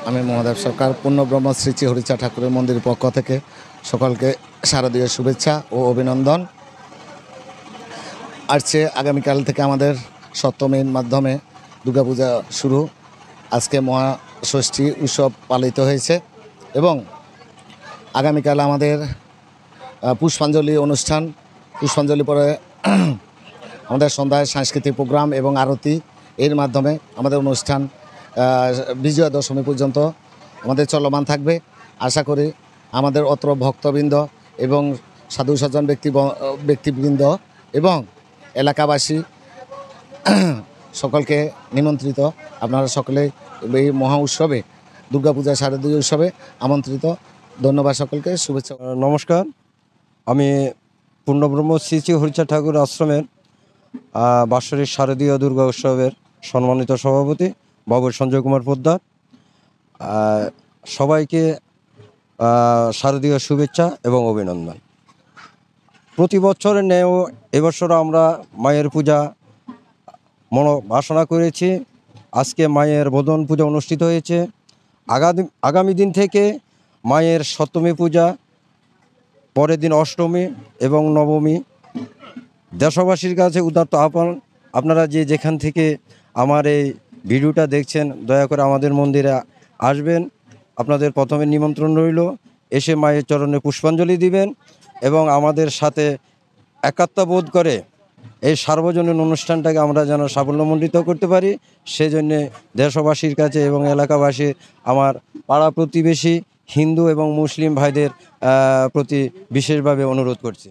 আমি মহাদেব সরকার পূর্ণব্রহ্ম শ্রী শ্রী হরিচা ঠাকুরের মন্দিরের পক্ষ থেকে সকলকে শারদীয় শুভেচ্ছা ও অভিনন্দন। আসছে আগামীকাল থেকে আমাদের সপ্তমীর মাধ্যমে দুর্গাপূজা শুরু। আজকে মহাষষ্ঠী উৎসব পালিত হয়েছে এবং আগামীকাল আমাদের পুষ্পাঞ্জলি অনুষ্ঠান। পুষ্পাঞ্জলি পরে আমাদের সন্ধ্যায় সাংস্কৃতিক প্রোগ্রাম এবং আরতি, এর মাধ্যমে আমাদের অনুষ্ঠান বিজয়া দশমী পর্যন্ত আমাদের চলমান থাকবে। আশা করি আমাদের অত্র ভক্তবৃন্দ এবং সাধু সজ্জন ব্যক্তিবৃন্দ এবং এলাকাবাসী সকলকে নিমন্ত্রিত। আপনারা সকলে এই মহা উৎসবে দুর্গাপূজা শারদীয় উৎসবে আমন্ত্রিত। ধন্যবাদ সকলকে, শুভেচ্ছা। নমস্কার, আমি পূর্ণব্রহ্ম শ্রী শ্রী হরিচা ঠাকুর আশ্রমের বাৎসরিক শারদীয় দুর্গা উৎসবের সম্মানিত সভাপতি বাবু সঞ্জয় কুমার পোদ্দার। সবাইকে শারদীয় শুভেচ্ছা এবং অভিনন্দন। প্রতি বছরের ন্যায় এবছর আমরা মায়ের পূজা বাসনা করেছি। আজকে মায়ের বোধন পূজা অনুষ্ঠিত হয়েছে। আগামী দিন থেকে মায়ের সপ্তমী পূজা, পরের দিন অষ্টমী এবং নবমী। দেশবাসীর কাছে উদাত্ত আহ্বান, আপনারা যেখান থেকে আমার এই ভিডিওটা দেখছেন, দয়া করে আমাদের মন্দিরে আসবেন। আপনাদের প্রথমে নিমন্ত্রণ রইল, এসে মায়ের চরণে পুষ্পাঞ্জলি দিবেন এবং আমাদের সাথে একাত্মতা বোধ করে এই সার্বজনীন অনুষ্ঠানটাকে আমরা যেন সাফল্যমণ্ডিত করতে পারি, সেজন্যে দেশবাসীর কাছে এবং এলাকাবাসী, আমার পাড়া প্রতিবেশী হিন্দু এবং মুসলিম ভাইদের প্রতি বিশেষভাবে অনুরোধ করছি।